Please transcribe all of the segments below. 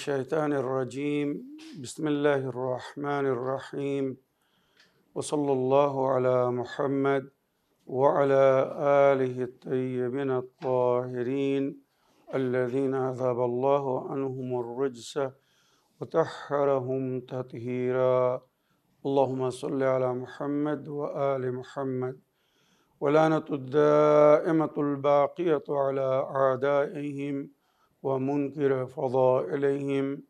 الشيطان الرجيم بسم الله الرحمن الرحيم وصلى الله على محمد وعلى آله الطيبين الطاهرين الذين أذهب الله عنهم الرجس وطهرهم تطهيرا اللهم صل على محمد وآل محمد ولعنة الدائمة الباقية على أعدائهم ومنكر فضائلهم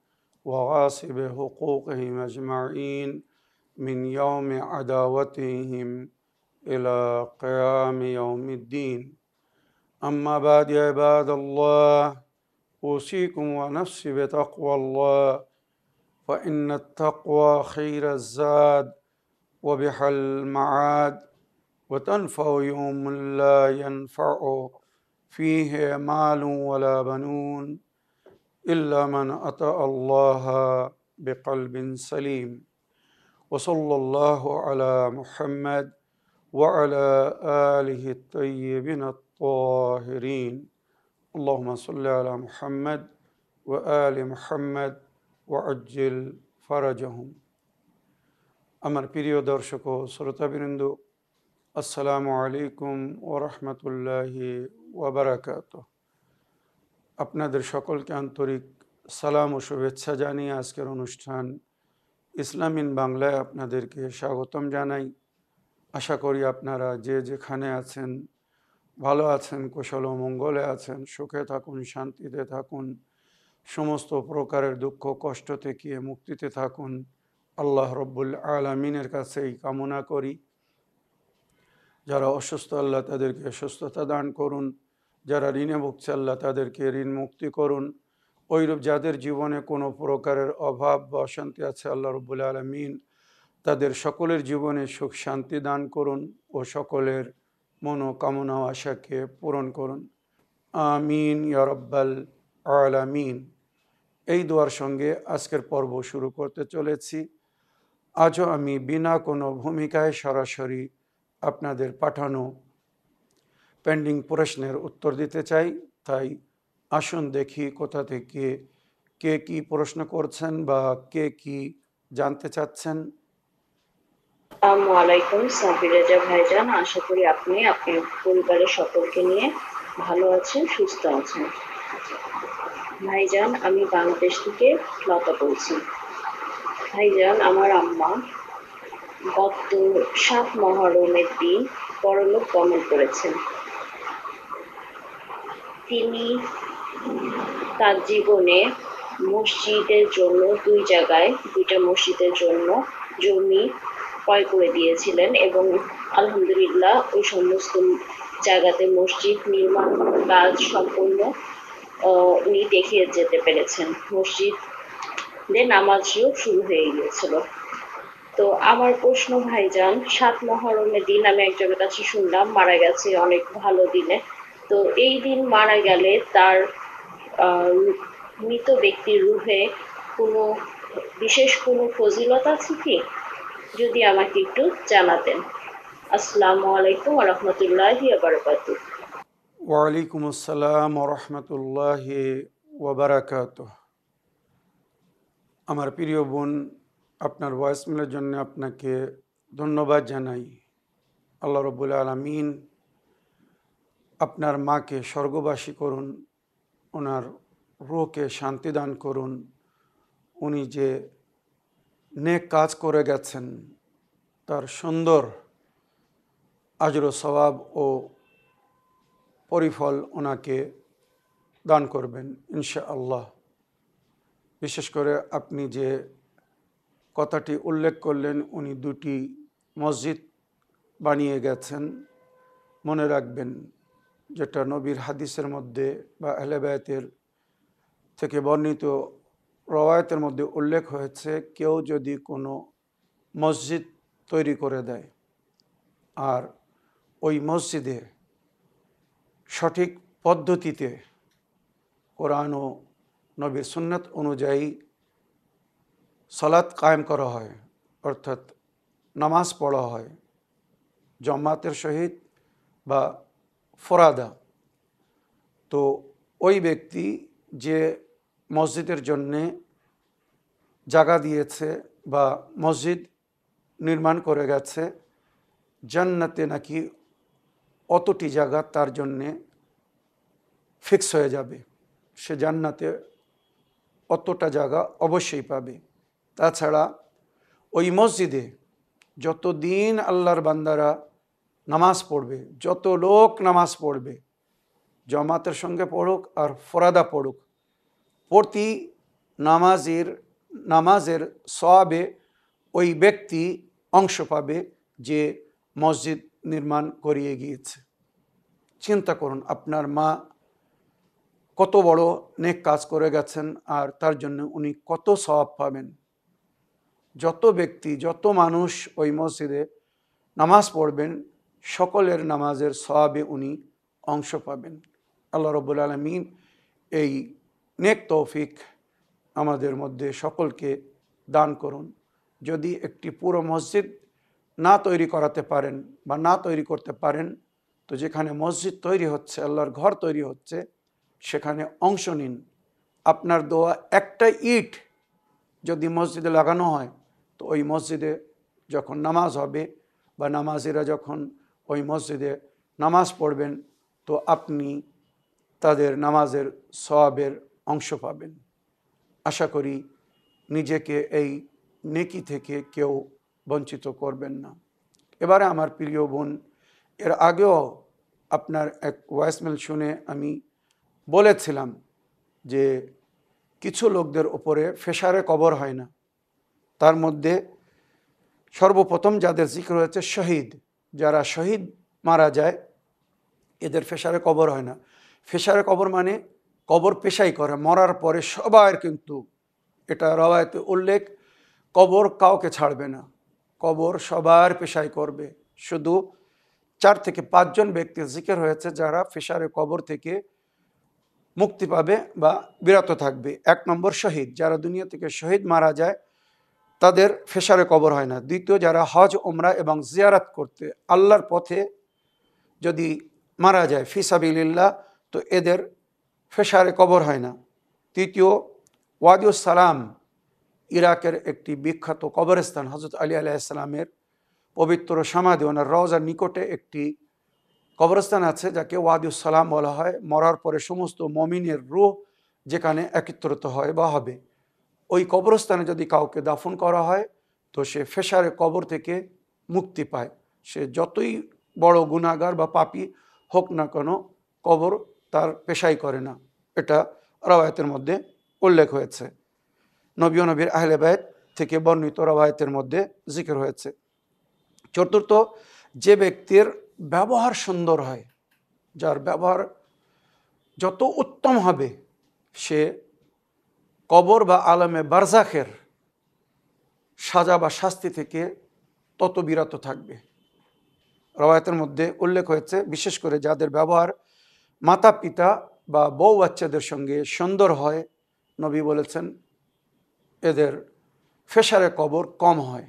وغاصب حقوقهم أجمعين من يوم عداوتهم إلى قيام يوم الدين أما بعد يا عباد الله أوصيكم ونفسي بتقوى الله فإن التقوى خير الزاد وبها المعاد وتنفع يوم لا ينفع فيه مال ولا بنون إلا من أتى الله بقلب سليم وصلى الله على محمد وعلى آله الطيبين الطاهرين اللهم صل على محمد وآل محمد وعجل فرجهم আমার প্রিয় দর্শক ও শ্রোতাবৃন্দ আসসালামু আলাইকুম ওয়া রাহমাতুল্লাহি ওয়া বারাকাতুহু। আপনাদের সকলকে আন্তরিক সালাম ও শুভেচ্ছা জানিয়ে আজকের অনুষ্ঠান ইসলাম ইন বাংলায় আপনাদেরকে স্বাগতম জানাই। আশা করি আপনারা যে যেখানে আছেন ভালো আছেন, কুশল ও মঙ্গলে আছেন, সুখে থাকুন, শান্তিতে থাকুন, সমস্ত প্রকারের দুঃখ কষ্ট থেকে মুক্তিতে থাকুন। আল্লাহ রব্বুল আলামিনের কাছে এই কামনা করি। যারা অসুস্থ আল্লাহ তাদেরকে সুস্থতা দান করুন, যারা ঋণে ভুগছে আল্লাহ তাদেরকে ঋণ মুক্তি করুন। ওইরূপ যাদের জীবনে কোনো প্রকারের অভাব বা অশান্তি আছে আল্লাহ রব্বুল আলামিন তাদের সকলের জীবনে সুখ শান্তি দান করুন ও সকলের মনোকামনা আশাকে পূরণ করুন। আমিন ইয়া রাব্বাল আলামিন। এই দোয়ার সঙ্গে আজকের পর্ব শুরু করতে চলেছি। আজও আমি বিনা কোনো ভূমিকায় সরাসরি আপনাদের পাঠানো পেন্ডিং প্রশ্নের উত্তর দিতে চাই। তাই আসুন দেখি কোথা থেকে কে কি প্রশ্ন করছেন বা কে কি জানতে চাচ্ছেন। আসসালামু আলাইকুম সাবির রেজা ভাইজান, আশা করি আপনি আপনার পরিবারের সকলকে নিয়ে ভালো আছেন, সুস্থ আছেন। ভাইজান, আমি বাংলাদেশ থেকে লতা বলছি। ভাইজান, আমার আম্মা গত 7 মহরমের দিন পরলোক গমন করেছেন। তিনি তার জীবনে মসজিদের জন্য দুইটা মসজিদের জন্য জমি ক্রয় করে দিয়েছিলেন এবং আলহামদুলিল্লাহ ওই সমস্ত জায়গাতে মসজিদ নির্মাণ কাজ সম্পূর্ণ উনি দেখিয়ে যেতে পেরেছেন। মসজিদে নামাজও শুরু হয়ে গিয়েছিল। তো আমার প্রশ্ন ভাইজান, 7 মহরমের দিন আমি একজনের কাছে শুনলাম মারা গেছে অনেক ভালো দিনে। তো এই দিন মারা গেলে তার মৃত ব্যক্তির রূহে কোনো বিশেষ কোনো ফজিলত আছে কি? যদি আমাকে একটু জানাতেন। আসসালামু আলাইকুম ওয়া রাহমাতুল্লাহি ওয়া বারাকাতুহু। ওয়ালাইকুম আসসালাম ওয়া রাহমাতুল্লাহি ওয়া বারাকাতুহু। আমার প্রিয় বোন, আপনার ভয়েসমেলের জন্য আপনাকে ধন্যবাদ জানাই। আল্লাহ রব্বুল আলামিন আপনার মাকে স্বর্গবাসী করুন, ওনার রূহকে শান্তি দান করুন। উনি যে নেক কাজ করে গেছেন তার সুন্দর আজর ও সওয়াব ও পরিফল ওনাকে দান করবেন ইনশাআল্লাহ। বিশেষ করে আপনি যে কথাটি উল্লেখ করলেন উনি 2টি মসজিদ বানিয়ে গেছেন, মনে রাখবেন যেটা নবীর হাদিসের মধ্যে বা আহলে বায়তের থেকে বর্ণিত রওয়ায়াতের মধ্যে উল্লেখ হয়েছে, কেউ যদি কোনো মসজিদ তৈরি করে দেয় আর ওই মসজিদে সঠিক পদ্ধতিতে কোরআন ও নবীর সুন্নাত অনুযায়ী সালাত কায়েম করা হয়, অর্থাৎ নামাজ পড়া হয় জামাতের সহিত বা ফরাদা, তো ওই ব্যক্তি যে মসজিদের জন্যে জায়গা দিয়েছে বা মসজিদ নির্মাণ করে গেছে, জান্নাতে নাকি অতটি জায়গা তার জন্যে ফিক্স হয়ে যাবে, সে জান্নাতে অতটা জায়গা অবশ্যই পাবে। তাছাড়া ওই মসজিদে যতদিন আল্লাহর বান্দারা নামাজ পড়বে, যত লোক নামাজ পড়বে, জামাতের সঙ্গে পড়ুক আর ফরাদা পড়ুক, প্রতি নামাজের সওয়াবে ওই ব্যক্তি অংশ পাবে যে মসজিদ নির্মাণ করিয়ে গিয়েছে। চিন্তা করুন, আপনার মা কত বড় নেক কাজ করে গেছেন আর তার জন্য উনি কত সওয়াব পাবেন। যত ব্যক্তি, যত মানুষ ওই মসজিদে নামাজ পড়বেন, সকলের নামাজের সওয়াবে উনি অংশ পাবেন। আল্লাহ রাব্বুল আলামিন এই নেক তৌফিক আমাদের মধ্যে সকলকে দান করুন। যদি একটি পুরো মসজিদ না তৈরি করাতে পারেন বা না তৈরি করতে পারেন, তো যেখানে মসজিদ তৈরি হচ্ছে, আল্লাহর ঘর তৈরি হচ্ছে, সেখানে অংশ নিন। আপনার দেওয়া একটা ইট যদি মসজিদে লাগানো হয়, তো ওই মসজিদে যখন নামাজ হবে বা নামাজিরা যখন ওই মসজিদে নামাজ পড়বেন, তো আপনি তাদের নামাজের সওয়াবের অংশ পাবেন। আশা করি নিজেকে এই নেকি থেকে কেউ বঞ্চিত করবেন না। এবারে আমার প্রিয় বোন, এর আগেও আপনার এক ভয়েসমেল শুনে আমি বলেছিলাম যে কিছু লোকদের উপরে ফেসারে কবর হয় না। তার মধ্যে সর্বপ্রথম যাদের জিক্র হয়েছে শহীদ, যারা শহীদ মারা যায় এদের ফেসারে কবর হয় না। ফেসারে কবর মানে কবর পেশাই করে, মরার পরে সবার, কিন্তু এটা রওয়ায়েতে উল্লেখ, কবর কাউকে ছাড়বে না, কবর সবার পেশাই করবে। শুধু 4 থেকে 5 জন ব্যক্তির জিকির হয়েছে যারা ফেসারে কবর থেকে মুক্তি পাবে বা বিরত থাকবে। 1 নম্বর শহীদ, যারা দুনিয়া থেকে শহীদ মারা যায় তাদের ফেসারে কবর হয় না। দ্বিতীয়, যারা হজ, উমরা এবং জিয়ারত করতে আল্লাহর পথে যদি মারা যায় ফি সাবিলিল্লাহ, তো এদের ফেসারে কবর হয় না। তৃতীয়, ওয়াদিউস সালাম, ইরাকের একটি বিখ্যাত কবরস্থান, হজরত আলী আলাইহিস সালামের পবিত্র সমাধি, ওনার রওজার নিকটে একটি কবরস্থান আছে যাকে ওয়াদিউস সালাম বলা হয়। মরার পরে সমস্ত মমিনের রূহ যেখানে একত্রিত হয় বা হবে, ওই কবরস্থানে যদি কাউকে দাফন করা হয়, তো সে ফেসারে কবর থেকে মুক্তি পায়। সে যতই বড় গুনাহগার বা পাপী হোক না কেন, কবর তার পেশাই করে না। এটা রওয়ায়াতের মধ্যে উল্লেখ হয়েছে, নবী ও নবীর আহলে বাইত থেকে বর্ণিত রওয়ায়াতের মধ্যে জিকির হয়েছে। চতুর্থ, যে ব্যক্তির ব্যবহার সুন্দর হয়, যার ব্যবহার যত উত্তম হবে, সে কবর বা আলমে বারজাখের সাজা বা শাস্তি থেকে তত বিরত থাকবে। রওয়ায়াতের মধ্যে উল্লেখ হয়েছে, বিশেষ করে যাদের ব্যবহার মাতা পিতা বা বউ বাচ্চাদের সঙ্গে সুন্দর হয়, নবী বলেছেন এদের ফেসারে কবর কম হয়,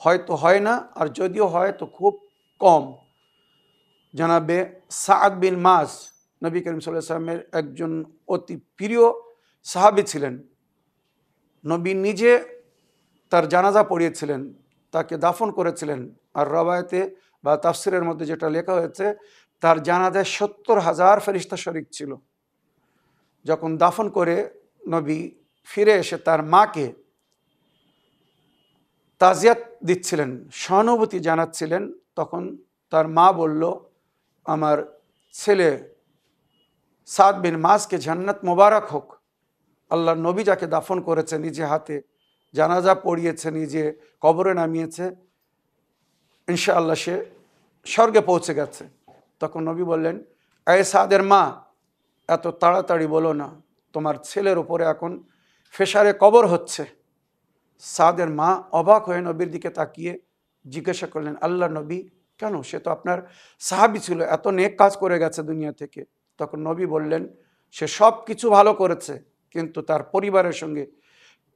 হয়তো হয় না, আর যদিও হয় তো খুব কম। জানাবে সাদ বিন মাজ, নবী করিম সাল্লাল্লাহু আলাইহি ওয়াসাল্লামের একজন অতি প্রিয় সাহাবী ছিলেন। নবী নিজে তার জানাজা পড়িয়েছিলেন, তাকে দাফন করেছিলেন। আর রওয়ায়াতে বা তাফসিরের মধ্যে যেটা লেখা হয়েছে, তার জানাজায় 70,000 ফেরেশতা শরীক ছিল। যখন দাফন করে নবী ফিরে এসে তার মাকে তাজিয়াত দিচ্ছিলেন, সহানুভূতি জানাচ্ছিলেন, তখন তার মা বলল, আমার ছেলে সাদ বিন মাসকে জান্নাত মোবারক হোক। আল্লাহর নবী যাকে দাফন করেছে, নিজে হাতে জানাজা পড়িয়েছে, নিজে কবরে নামিয়েছে, ইনশাআল্লাহ সে স্বর্গে পৌঁছে গেছে। তখন নবী বললেন, এ সাদের মা, এত তাড়াতাড়ি বলো না, তোমার ছেলের উপরে এখন ফেসারে কবর হচ্ছে। সাদের মা অবাক হয়ে নবীর দিকে তাকিয়ে জিজ্ঞাসা করলেন, আল্লাহ নবী, কেন? সে তো আপনার সাহাবী ছিল, এত নেক কাজ করে গেছে দুনিয়া থেকে। তখন নবী বললেন, সে সব কিছু ভালো করেছে, কিন্তু তার পরিবারের সঙ্গে,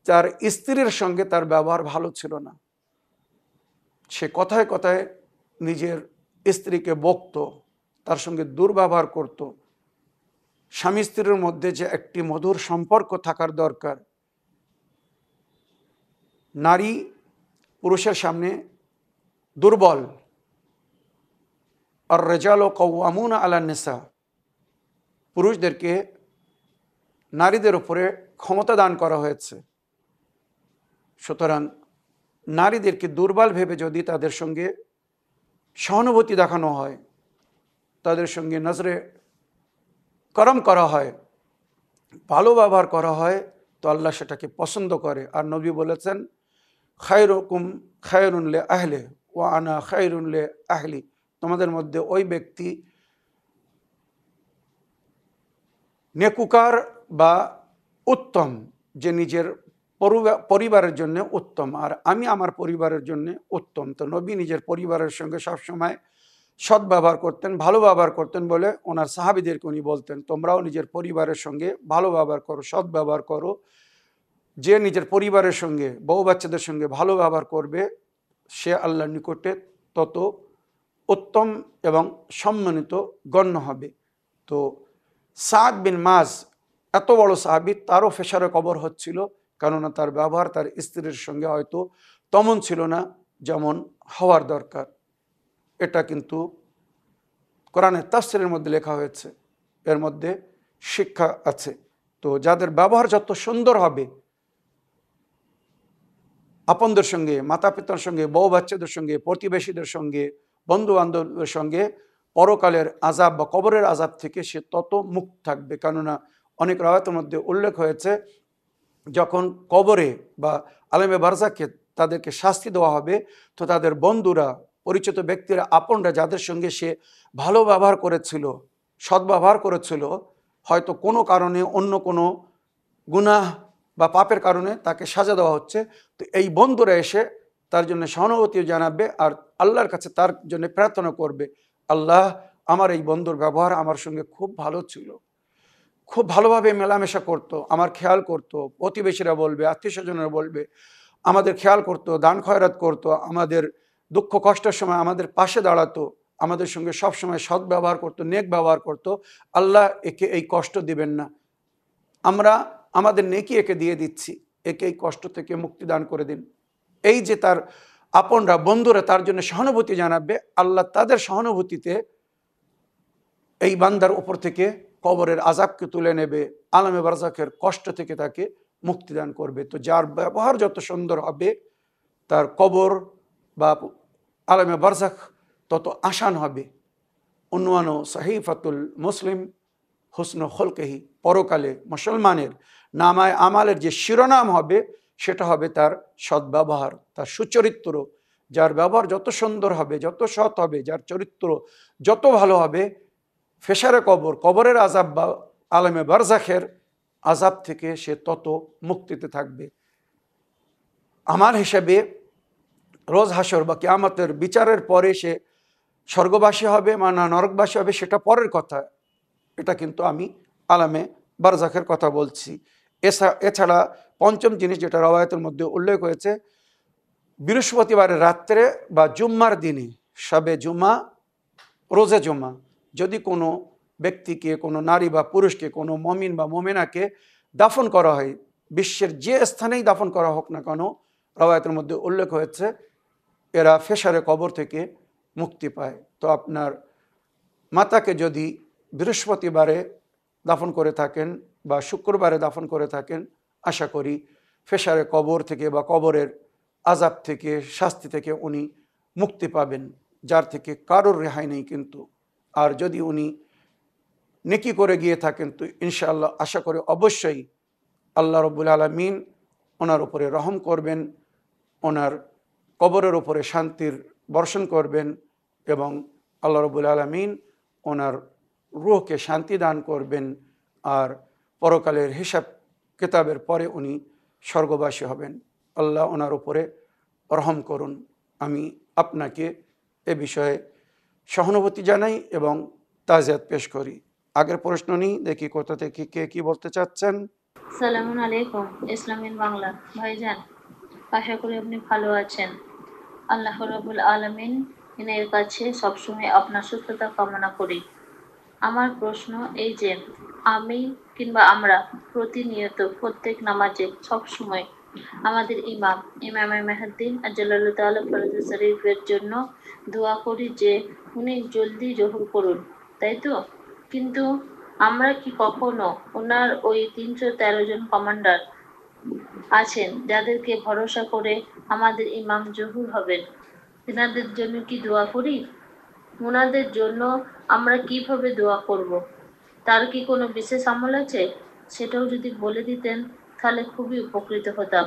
তার স্ত্রীর সঙ্গে তার ব্যবহার ভালো ছিল না। সে কথায় কথায় নিজের স্ত্রীকে বকত, তার সঙ্গে দুর্ব্যবহার করত। স্বামী স্ত্রীর মধ্যে যে একটি মধুর সম্পর্ক থাকার দরকার, নারী পুরুষের সামনে দুর্বল। আর রেজাল কওয়ামুনা আলান নিসা, পুরুষদেরকে নারীদের উপরে ক্ষমতা দান করা হয়েছে। সুতরাং নারীদেরকে দুর্বল ভেবে যদি তাদের সঙ্গে সহানুভূতি দেখানো হয়, তাদের সঙ্গে নজরে করম করা হয়, ভালো ব্যবহার করা হয়, তো আল্লাহ সেটাকে পছন্দ করে। আর নবী বলেছেন, খায়রুকুম খায়রুন লে আহলে ওয়া আনা খায়রুন লে আহলি, তোমাদের মধ্যে ওই ব্যক্তি নেকুকার বা উত্তম যে নিজের পরিবারের জন্য উত্তম, আর আমি আমার পরিবারের জন্য উত্তম। তো নবী নিজের পরিবারের সঙ্গে সবসময় সৎ ব্যবহার করতেন, ভালো ব্যবহার করতেন বলে ওনার সাহাবীদেরকে উনি বলতেন, তোমরাও নিজের পরিবারের সঙ্গে ভালো ব্যবহার করো, সৎ ব্যবহার করো। যে নিজের পরিবারের সঙ্গে, বউ বাচ্চাদের সঙ্গে ভালো ব্যবহার করবে, সে আল্লাহর নিকটে তত উত্তম এবং সম্মানিত গণ্য হবে। তো সাদ বিন মাজ এত বড় সাহাবী, তারও ফেসারে কবর হচ্ছিল, কেননা তার ব্যবহার তার স্ত্রীর সঙ্গে হয়তো তেমন ছিল না যেমন হওয়ার দরকার। এটা কিন্তু কোরআনের তাফসীরের মধ্যে লেখা হয়েছে, এর মধ্যে শিক্ষা আছে। তো যাদের ব্যবহার যত সুন্দর হবে, আপনদের সঙ্গে, মাতা পিতার সঙ্গে, বউ বাচ্চাদের সঙ্গে, প্রতিবেশীদের সঙ্গে, বন্ধু বান্ধবদের সঙ্গে, পরকালের আযাব বা কবরের আযাব থেকে সে তত মুক্ত থাকবে। কেননা অনেক রাওয়াতের মধ্যে উল্লেখ হয়েছে, যখন কবরে বা আলেমে বারজাকে তাদেরকে শাস্তি দেওয়া হবে, তো তাদের বন্ধুরা, পরিচিত ব্যক্তিরা, আপনরা, যাদের সঙ্গে সে ভালো ব্যবহার করেছিল, সদ্ব্যবহার করেছিল, হয়তো কোনো কারণে অন্য কোনো গুনাহ বা পাপের কারণে তাকে সাজা দেওয়া হচ্ছে, তো এই বন্ধুরা এসে তার জন্য সহানুভূতি জানাবে আর আল্লাহর কাছে তার জন্য প্রার্থনা করবে, আল্লাহ, আমার এই বন্ধুর ব্যবহার আমার সঙ্গে খুব ভালো ছিল, খুব ভালোভাবে মেলামেশা করতো, আমার খেয়াল করতো, প্রতিবেশীরা বলবে, আত্মীয় স্বজনেরা বলবে, আমাদের খেয়াল করতো, দান খয়রাত করতো, আমাদের দুঃখ কষ্টের সময় আমাদের পাশে দাঁড়াতো, আমাদের সঙ্গে সবসময় সৎ ব্যবহার করতো, নেক ব্যবহার করতো। আল্লাহ একে এই কষ্ট দিবেন না, আমরা আমাদের নেকি একে দিয়ে দিচ্ছি, একে এই কষ্ট থেকে মুক্তি দান করে দিন। এই যে তার আপনরা, বন্ধুরা তার জন্য সহানুভূতি জানাবে, আল্লাহ তাদের সহানুভূতিতে এই বান্দার উপর থেকে কবরের আযাবকে তুলে নেবে, আলামে বারজাখের কষ্ট থেকে তাকে মুক্তি দান করবে। তো যার ব্যবহার যত সুন্দর হবে, তার কবর বা আলামে বারজাখ তত আসান হবে। উনওয়ানো সাহিফাতুল মুসলিম হুসন খলকেহি, পরকালে মুসলমানের নামায় আমালের যে শিরোনাম হবে, সেটা হবে তার সদ্ব্যবহার, তার সুচরিত্র। যার ব্যবহার যত সুন্দর হবে, যত সৎ হবে, যার চরিত্র যত ভালো হবে, ফেসারে কবর, কবরের আযাব বা আলেমে বারজাখের আযাব থেকে সে তত মুক্তিতে থাকবে। আমার হিসেবে রোজ হাসর বা কিয়ামতের বিচারের পরে সে স্বর্গবাসী হবে না নরকবাসী হবে, সেটা পরের কথা। এটা কিন্তু আমি আলামে বারজাখের কথা বলছি। এছাড়া পঞ্চম জিনিস যেটা রওয়ায়াতের মধ্যে উল্লেখ হয়েছে, বৃহস্পতিবারের রাত্রে বা জুম্মার দিনে, শবে জুমা, রোজে জুমা, যদি কোনো ব্যক্তিকে, কোনো নারী বা পুরুষকে, কোনো মমিন বা মমিনাকে দাফন করা হয়, বিশ্বের যে স্থানেই দাফন করা হোক না কেন, রওয়ায়াতের মধ্যে উল্লেখ হয়েছে এরা ফেসারে কবর থেকে মুক্তি পায়। তো আপনার মাতাকে যদি বৃহস্পতিবারে দাফন করে থাকেন বা শুক্রবারে দাফন করে থাকেন, আশা করি ফেসারে কবর থেকে বা কবরের আযাব থেকে, শাস্তি থেকে উনি মুক্তি পাবেন, যার থেকে কারোর রেহাই নেই কিন্তু। আর যদি উনি নেকি করে গিয়ে থাকেন, তো ইনশাআল্লাহ আশা করি অবশ্যই আল্লাহ রব্বুল আলামিন ওনার উপরে রহম করবেন, ওনার কবরের উপরে শান্তির বর্ষণ করবেন, এবং আল্লাহ রব্বুল আলামিন ওনার রূহকে শান্তি দান করবেন। আর পরকালের হিসাব কিতাবের পরে উনি স্বর্গবাসী হবেন। আল্লাহ ওনার উপরে রহম করুন। আমি আপনাকে এ বিষয়ে সহানুভূতি জানাই এবং তাজিয়াত পেশ করি। আগের প্রশ্ন নিই, দেখি কোথা থেকে কে কি বলতে চাচ্ছেন। সালামুন আলাইকুম, ইসলামিন বাংলা। ভাইজান, আশা করি আপনি ভালো আছেন। আল্লাহ রাব্বুল আলামিন এর কাছে সবসময় আপনার সুস্থতা কামনা করি। আমার প্রশ্ন এই যে, আমি কিংবা আমরা প্রতিনিয়ত প্রত্যেক নামাজে সবসময় আমাদের ইমাম মেহেদী আজলাল্লাহু তাআলা ফরজ শরীফের জন্য দোয়া করি যে উনি জলদি জহুর করুন, তাই তো? কিন্তু আমরা কি কখনো ওনার ওই 313 জন কমান্ডার আছেন যাদেরকে ভরসা করে আমাদের ইমাম জহুর হবেন, তেনাদের জন্য কি দোয়া করি? ওনাদের জন্য আমরা কিভাবে দোয়া করব? তার কি কোনো বিশেষ আমল আছে? সেটাও যদি বলে দিতেন তাহলে খুবই উপকৃত হতাম।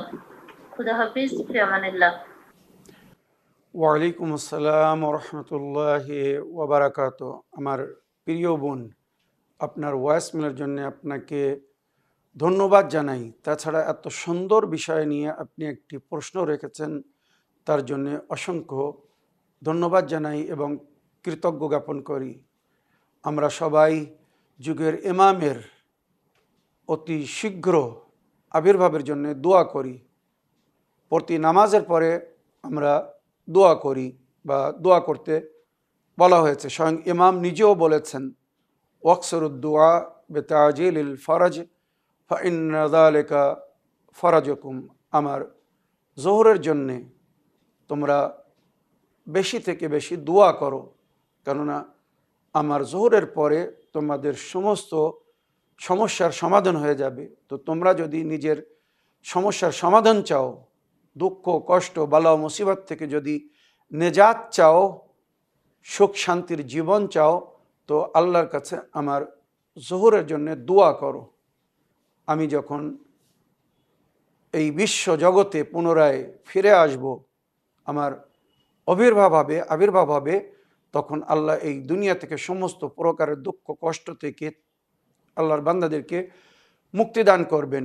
খুদা হাফিজ, ফি আমানিল্লাহ। ওয়ালাইকুম আসসালাম রহমতুল্লাহি ওবরাকাত। আমার প্রিয় বোন, আপনার ভয়েসমেলের জন্য আপনাকে ধন্যবাদ জানাই। তাছাড়া এত সুন্দর বিষয় নিয়ে আপনি একটি প্রশ্ন রেখেছেন, তার জন্য অসংখ্য ধন্যবাদ জানাই এবং কৃতজ্ঞ জ্ঞাপন করি। আমরা সবাই যুগের ইমামের অতি শীঘ্র আবির্ভাবের জন্য দোয়া করি। প্রতি নামাজের পরে আমরা দোয়া করি বা দোয়া করতে বলা হয়েছে। স্বয়ং ইমাম নিজেও বলেছেন, ওয়াকসরুদ্দোয়া বেতাজিল ফরজ ফাইন্না যালিকা ফরজকুম। আমার জোহরের জন্যে তোমরা বেশি থেকে বেশি দোয়া করো, কেননা আমার জোহরের পরে তোমাদের সমস্ত সমস্যার সমাধান হয়ে যাবে। তো তোমরা যদি নিজের সমস্যার সমাধান চাও, দুঃখ কষ্ট বালা ও মুসিবত থেকে যদি নেজাত চাও, সুখ শান্তির জীবন চাও, তো আল্লাহর কাছে আমার জোহরের জন্য দোয়া করো। আমি যখন এই বিশ্ব জগতে পুনরায় ফিরে আসব, আমার আবির্ভাব হবে, তখন আল্লাহ এই দুনিয়া থেকে সমস্ত প্রকারের দুঃখ কষ্ট থেকে আল্লাহর বান্দাদেরকে মুক্তি দান করবেন।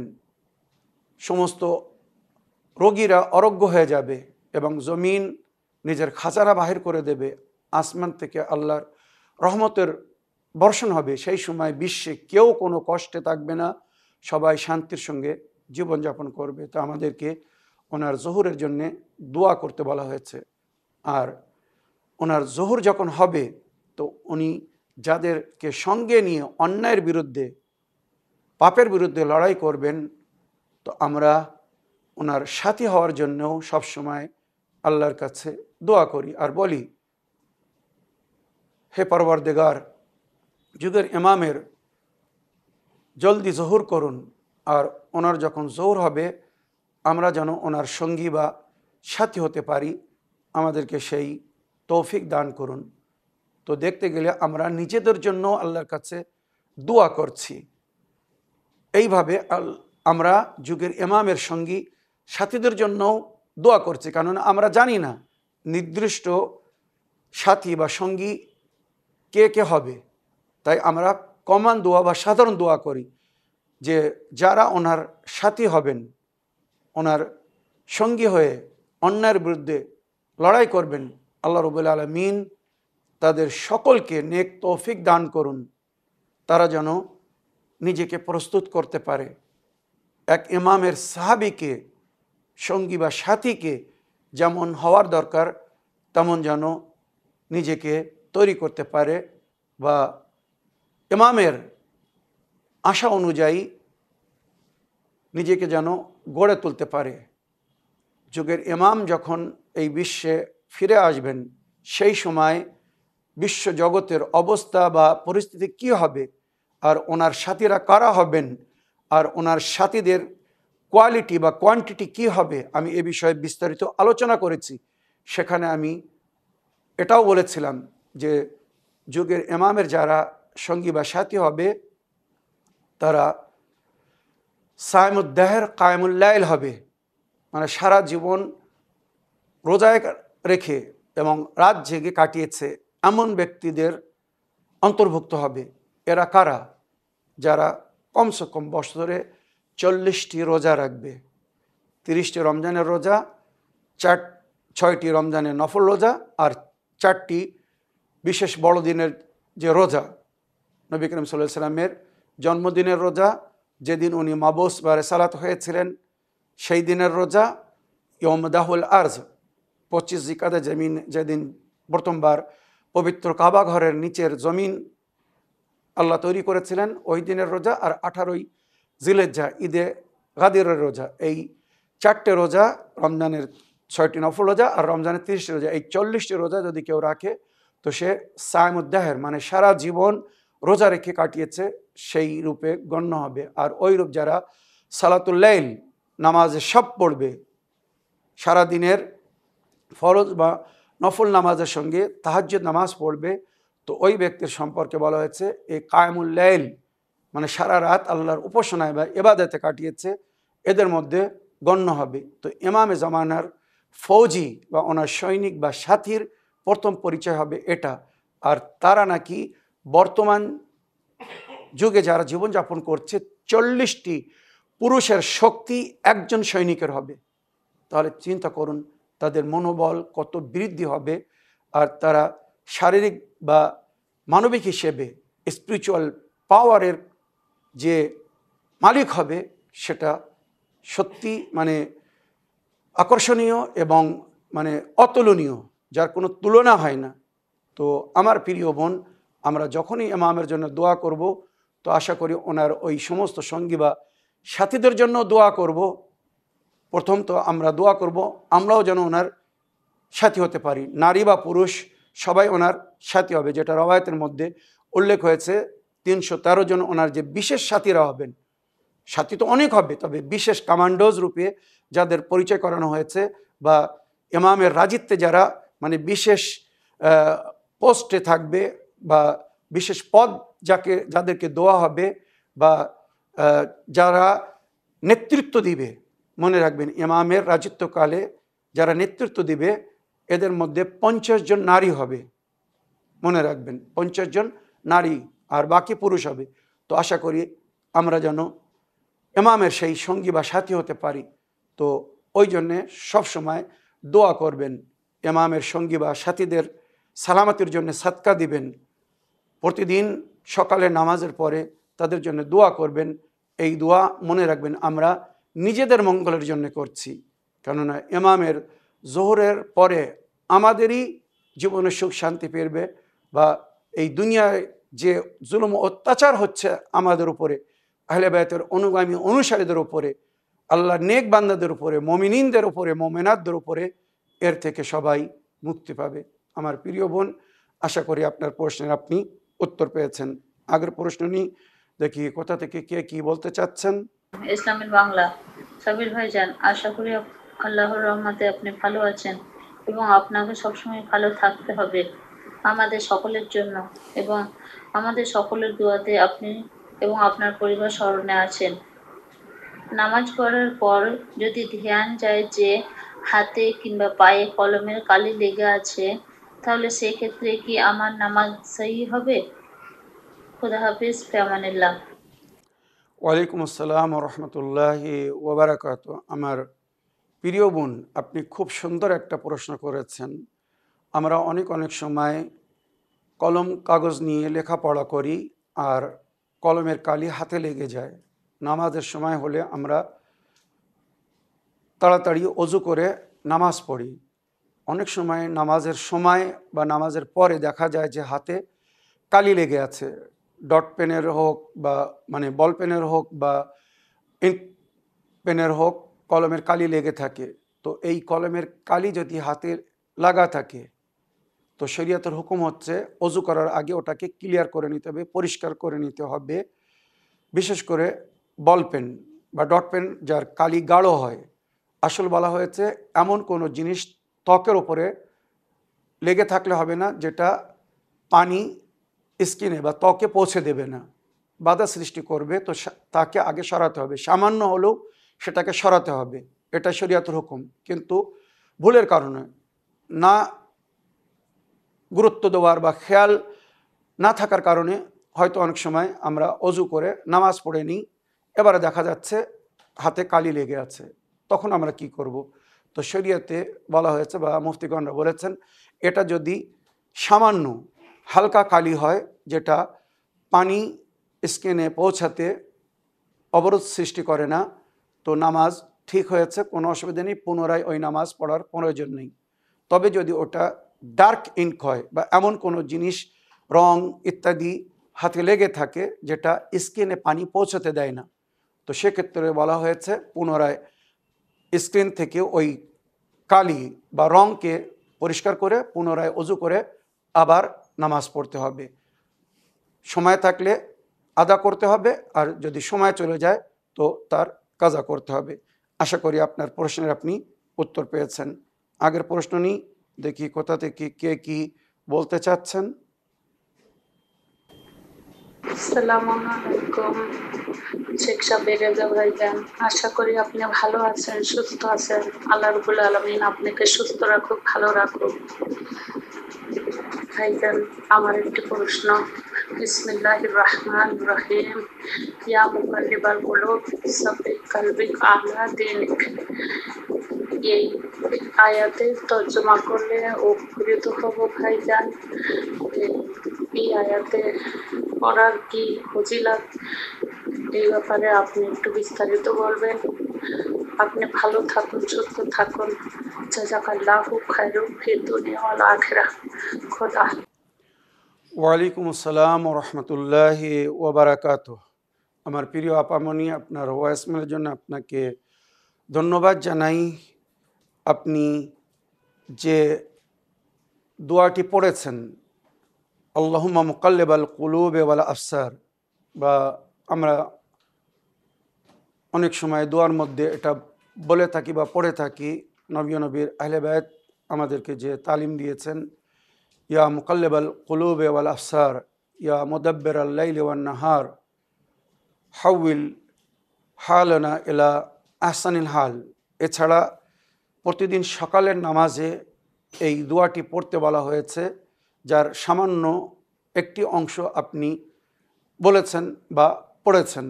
সমস্ত রোগীরা আরোগ্য হয়ে যাবে এবং জমিন নিজের খাজানা বাহির করে দেবে। আসমান থেকে আল্লাহর রহমতের বর্ষণ হবে। সেই সময় বিশ্বে কেউ কোনো কষ্টে থাকবে না, সবাই শান্তির সঙ্গে জীবনযাপন করবে। তো আমাদেরকে ওনার জহুরের জন্যে দোয়া করতে বলা হয়েছে। আর ওনার জহুর যখন হবে, তো উনি যাদেরকে সঙ্গে নিয়ে অন্যায়ের বিরুদ্ধে পাপের বিরুদ্ধে লড়াই করবেন, তো আমরা ওনার সাথী হওয়ার জন্যও সবসময় আল্লাহর কাছে দোয়া করি আর বলি, হে পরওয়ারদিগার, যুগের ইমামের জলদি জহুর করুন। আর ওনার যখন জহুর হবে, আমরা যেন ওনার সঙ্গী বা সাথী হতে পারি, আমাদেরকে সেই তৌফিক দান করুন। তো দেখতে গেলে আমরা নিজেদের জন্য আল্লাহর কাছে দোয়া করছি। এইভাবে আমরা যুগের ইমামের সঙ্গী সাথীদের জন্যও দোয়া করছি, কেননা আমরা জানি না নির্দিষ্ট সাথী বা সঙ্গী কে কে হবে। তাই আমরা কমন দোয়া বা সাধারণ দোয়া করি যে যারা ওনার সাথী হবেন, ওনার সঙ্গী হয়ে অন্যায়ের বিরুদ্ধে লড়াই করবেন, আল্লাহ রাব্বুল আলামিন তাদের সকলকে নেক তৌফিক দান করুন, তারা যেন নিজেকে প্রস্তুত করতে পারে। এক ইমামের সাহাবীকে সঙ্গী বা সাথীকে যেমন হওয়ার দরকার, তেমন যেন নিজেকে তৈরি করতে পারে বা ইমামের আশা অনুযায়ী নিজেকে যেন গড়ে তুলতে পারে। যুগের ইমাম যখন এই বিশ্বে ফিরে আসবেন, সেই সময় বিশ্ব জগতের অবস্থা বা পরিস্থিতি কী হবে, আর ওনার সাথীরা কারা হবেন, আর ওনার সাথীদের কোয়ালিটি বা কোয়ান্টিটি কী হবে, আমি এ বিষয়ে বিস্তারিত আলোচনা করেছি। সেখানে আমি এটাও বলেছিলাম যে যুগের ইমামের যারা সঙ্গী বা সাথী হবে, তারা সায়মুদ্দাহের কায়েমুল্লাইল হবে, মানে সারা জীবন রোজায় রেখে এবং রাত জেগে কাটিয়েছে এমন ব্যক্তিদের অন্তর্ভুক্ত হবে। এরা কারা? যারা কমসে কম বছরে 40টি রোজা রাখবে, 30টি রমজানের রোজা, 6টি রমজানের নফল রোজা, আর 4টি বিশেষ বড়দিনের যে রোজা, নবী করিম সাল্লাল্লাহু আলাইহি সাল্লামের জন্মদিনের রোজা, যেদিন উনি মাবুস বা রেসালাত হয়েছিলেন সেই দিনের রোজা, ইয়মদাহুল আরজ 25 জিকাদা জমিন, যেদিন প্রথমবার পবিত্র কাবা ঘরের নিচের জমিন আল্লাহ তৈরি করেছিলেন, ওই দিনের রোজা, আর 18ই জিলহিজ্জা ঈদে গাদিরের রোজা। এই 4টে রোজা, রমজানের 6টি নফল রোজা আর রমজানের 30টি রোজা, এই 40টি রোজা যদি কেউ রাখে তো সে সায়মুদ্দাহের মানে সারা জীবন রোজা রেখে কাটিয়েছে সেই রূপে গণ্য হবে। আর ওই রূপ যারা সালাতুল লাইল নামাজে সব পড়বে, সারাদিনের ফরজ বা নফল নামাজের সঙ্গে তাহাজ্জুদ নামাজ পড়বে, তো ওই ব্যক্তির সম্পর্কে বলা হয়েছে এই কায়েমুল লাইল মানে সারা রাত আল্লাহর উপাসনায় বা ইবাদতে কাটিয়েছে, এদের মধ্যে গণ্য হবে। তো ইমামে জামানার ফৌজি বা ওনার সৈনিক বা সাথীর প্রথম পরিচয় হবে এটা। আর তারা নাকি বর্তমান যুগে যারা জীবনযাপন করছে 40টি পুরুষের শক্তি একজন সৈনিকের হবে। তাহলে চিন্তা করুন তাদের মনোবল কত বৃদ্ধি হবে, আর তারা শারীরিক বা মানবিক হিসেবে স্পিরিচুয়াল পাওয়ারের যে মালিক হবে সেটা সত্যি মানে আকর্ষণীয় এবং মানে অতুলনীয়, যার কোনো তুলনা হয় না। তো আমার প্রিয় বোন, আমরা যখনই ইমামের জন্য দোয়া করব তো আশা করি ওনার ওই সমস্ত সঙ্গী বা সাথীদের জন্য দোয়া করব। প্রথম তো আমরা দোয়া করব আমরাও যেন ওনার সাথী হতে পারি, নারী বা পুরুষ সবাই ওনার সাথী হবে, যেটা রওয়ায়াতের মধ্যে উল্লেখ হয়েছে 313 জন ওনার যে বিশেষ সাথীরা হবেন। সাথী তো অনেক হবে, তবে বিশেষ কমান্ডোজ রূপে যাদের পরিচয় করানো হয়েছে বা ইমামের রাজিত্বে যারা মানে বিশেষ পোস্টে থাকবে বা বিশেষ পদ যাদেরকে দেওয়া হবে বা যারা নেতৃত্ব দিবে, মনে রাখবেন ইমামের রাজত্বকালে যারা নেতৃত্ব দিবে এদের মধ্যে 50 জন নারী হবে, মনে রাখবেন 50 জন নারী আর বাকি পুরুষ হবে। তো আশা করি আমরা যেন ইমামের সেই সঙ্গী বা সাথী হতে পারি। তো ওই জন্যে সবসময় দোয়া করবেন, ইমামের সঙ্গী বা সাথীদের সালামতির জন্য সাদকা দিবেন, প্রতিদিন সকালে নামাজের পরে তাদের জন্য দোয়া করবেন। এই দোয়া মনে রাখবেন আমরা নিজেদের মঙ্গলের জন্য করছি, কেননা ইমামের জোহরের পরে আমাদেরই জীবনে সুখ শান্তি ফিরবে, বা এই দুনিয়ায় যে জুলুম অত্যাচার হচ্ছে আমাদের উপরে, আহলে বায়তের অনুগামী অনুসারীদের উপরে, আল্লাহর নেক বান্দাদের উপরে, মুমিনিনদের উপরে, মুমিনাতদের উপরে, এর থেকে সবাই মুক্তি পাবে। আমার প্রিয় বোন, আশা করি আপনার প্রশ্নের আপনি উত্তর পেয়েছেন। আগের প্রশ্ন নিয়ে দেখি কোথা থেকে কে কি বলতে চাচ্ছেন। ইসলামের বাংলা। সাবির ভাইজান, আশা করি আল্লাহর রহমতে আপনি ভালো আছেন এবং আপনাকে সবসময় ভালো থাকতে হবে আমাদের সকলের জন্য, এবং আমাদের সকলের দোয়াতে আপনি এবং আপনার পরিবার স্মরণে আছেন। নামাজ পড়ার পর যদি ধ্যান যায় যে হাতে কিংবা পায়ে কলমের কালি লেগে আছে, তাহলে সেক্ষেত্রে কি আমার নামাজ সহি হবে? খুদা হাফিজ, ফি আমানিল্লাহ। ওয়ালাইকুম আসসালাম রহমতুল্লাহি ওবরাকাত। আমার প্রিয় বোন, আপনি খুব সুন্দর একটা প্রশ্ন করেছেন। আমরা অনেক সময় কলম কাগজ নিয়ে লেখাপড়া করি আর কলমের কালি হাতে লেগে যায়। নামাজের সময় হলে আমরা তাড়াতাড়ি অজু করে নামাজ পড়ি। অনেক সময় নামাজের সময় বা নামাজের পরে দেখা যায় যে হাতে কালি লেগে আছে, ডট পেনের হোক বা মানে বল পেনের হোক বা ইঙ্ক পেনের হোক, কলমের কালি লেগে থাকে। তো এই কলমের কালি যদি হাতে লাগা থাকে তো শরীয়তের হুকুম হচ্ছে অজু করার আগে ওটাকে ক্লিয়ার করে নিতে হবে, পরিষ্কার করে নিতে হবে। বিশেষ করে বল পেন বা ডট পেন যার কালি গাঢ় হয়, আসল বলা হয়েছে এমন কোনো জিনিস ত্বকের ওপরে লেগে থাকলে হবে না যেটা পানি স্কিনে বা ত্বকে পৌঁছে দেবে না, বাধা সৃষ্টি করবে। তো তাকে আগে সরাতে হবে, সামান্য হলেও সেটাকে সরাতে হবে, এটা শরীয়তের হুকুম। কিন্তু ভুলের কারণে না গুরুত্ব দেওয়ার বা খেয়াল না থাকার কারণে হয়তো অনেক সময় আমরা অজু করে নামাজ পড়ে নিই, এবারে দেখা যাচ্ছে হাতে কালি লেগে আছে, তখন আমরা কি করব? তো শরীয়তে বলা হয়েছে বা মুফতিগণরা বলেছেন এটা যদি সামান্য হালকা কালি হয় যেটা পানি স্কিনে পৌঁছাতে অবরোধ সৃষ্টি করে না, তো নামাজ ঠিক হয়েছে, কোনো অসুবিধা নেই, পুনরায় ওই নামাজ পড়ার প্রয়োজন নেই। তবে যদি ওটা ডার্ক ইঙ্ক হয় বা এমন কোনো জিনিস রং ইত্যাদি হাতে লেগে থাকে যেটা স্কিনে পানি পৌঁছাতে দেয় না, তো সেক্ষেত্রে বলা হয়েছে পুনরায় স্ক্রিন থেকে ওই কালি বা রঙকে পরিষ্কার করে পুনরায় অজু করে আবার নামাজ পড়তে হবে। সময় থাকলে আদা করতে হবে, আর যদি সময় চলে যায় তো তার কাজা করতে হবে। আশা করি আপনার প্রশ্নের আপনি উত্তর পেয়েছেন। আগের প্রশ্ন নিই, দেখি কোথা থেকে কে কি বলতে চাচ্ছেন। আসসালামু আলাইকুম শেখ সাব্বির রেজা ভাইজান, আশা করি আপনি ভালো আছেন, সুস্থ আছেন। আল্লাহ রাব্বুল আলামিন আপনাকে সুস্থ রাখুক, ভালো রাখুক। ভাইজান, আমার একটি প্রশ্ন। বিসমিল্লাহির রহমানির রহিম। ইয়া মুকাল্লিবাল কুলুব সাব্বিত কলবি আলা দীনিক। এই আয়াতের তর্জমা করলে উপকৃত হব ভাইজান। এই আয়াতে পড়ার কি ফজিলত, এই ব্যাপারে আপনি একটু বিস্তারিত বলবেন। আপনি ভালো থাকুন, সুস্থ থাকুন। জাযাকাল্লাহু খায়রুন ফিদ দুনিয়া ওয়াল আখিরাহ। খোদা। ওয়ালাইকুম আসসালাম ও রহমতুল্লাহি ওবারাকাতুহ। আমার প্রিয় আপামনি, আপনার ভয়েসমেলের জন্য আপনাকে ধন্যবাদ জানাই। আপনি যে দোয়াটি পড়েছেন, আল্লাহুম্মা মুকাল্লিবাল কুলুবে ওয়াল আবসার, বা আমরা অনেক সময় দোয়ার মধ্যে এটা বলে থাকি বা পড়ে থাকি, নবীর আহলে বায়ত আমাদেরকে যে তালিম দিয়েছেন, ইয়া মুকাল্লিবাল কুলুবে ওয়াল আবসার, ইয়া মুদাব্বিরাল লাইলি ওয়ান নাহার, হাউইল হালানা ইলা আহসানিল হাল। এছাড়া প্রতিদিন সকালের নামাজে এই দোয়াটি পড়তে বলা হয়েছে, যার সামান্য একটি অংশ আপনি বলেছেন বা পড়েছেন।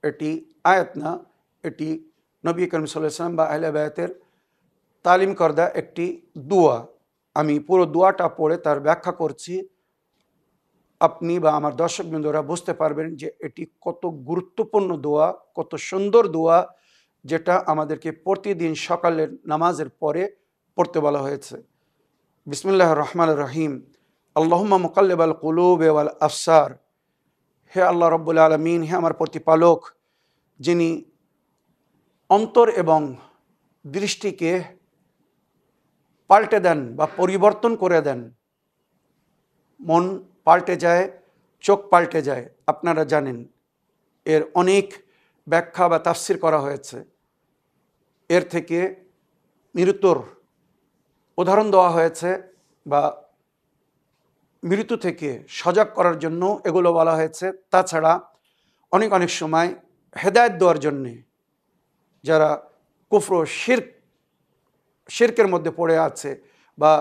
এটি আয়াত না, এটি নবী করিম সাল্লাল্লাহু আলাইহি ওয়াসাল্লাম বা আহলে বায়াতের তালিম করদা একটি দোয়া। আমি পুরো দোয়াটা পড়ে তার ব্যাখ্যা করছি। আপনি বা আমার দর্শকবৃন্দরা বুঝতে পারবেন যে এটি কত গুরুত্বপূর্ণ দোয়া, কত সুন্দর দোয়া, যেটা আমাদেরকে প্রতিদিন সকালের নামাজের পরে পড়তে বলা হয়েছে। বিসমিল্লাহির রহমানির রহিম। আল্লাহুম্মা মুকাল্লিবাল কুলুবে ওয়াল আবসার। হে আল্লাহ রব্বুল আলামিন, হে আমার প্রতিপালক, যিনি অন্তর এবং দৃষ্টিকে পাল্টে দেন বা পরিবর্তন করে দেন। মন পাল্টে যায়, চোখ পাল্টে যায়, আপনারা জানেন। এর অনেক ব্যাখ্যা বা তাফসির করা হয়েছে। এর থেকে মৃত্যুর উদাহরণ দেওয়া হয়েছে, বা মৃত্যু থেকে সজাগ করার জন্য এগুলো বলা হয়েছে। তাছাড়া অনেক সময় হেদায়েত দেওয়ার জন্যে, যারা কুফর ও শিরকের মধ্যে পড়ে আছে বা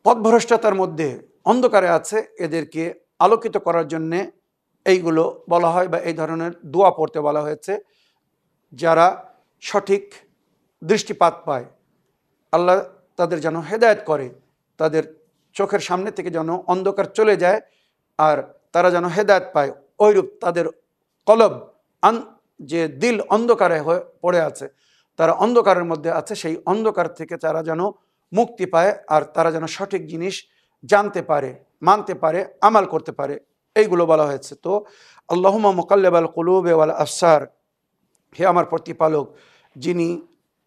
পথভ্রষ্টতার মধ্যে অন্ধকারে আছে, এদেরকে আলোকিত করার জন্যে এইগুলো বলা হয়, বা এই ধরনের দোয়া পড়তে বলা হয়েছে। যারা সঠিক দৃষ্টিপাত পায়, আল্লাহ তাদের যেন হেদায়েত করে, তাদের চোখের সামনে থেকে যেন অন্ধকার চলে যায়, আর তারা যেন হেদায়েত পায়। ওইরূপ তাদের কলব, যে দিল অন্ধকারে হয়ে পড়ে আছে, তারা অন্ধকারের মধ্যে আছে, সেই অন্ধকার থেকে তারা যেন মুক্তি পায়, আর তারা যেন সঠিক জিনিস জানতে পারে, মানতে পারে, আমাল করতে পারে, এইগুলো বলা হয়েছে। তো আল্লাহুম্মা মুকাল্লিবাল কুলুবে ওয়াল আবসার, হে আমার প্রতিপালক, যিনি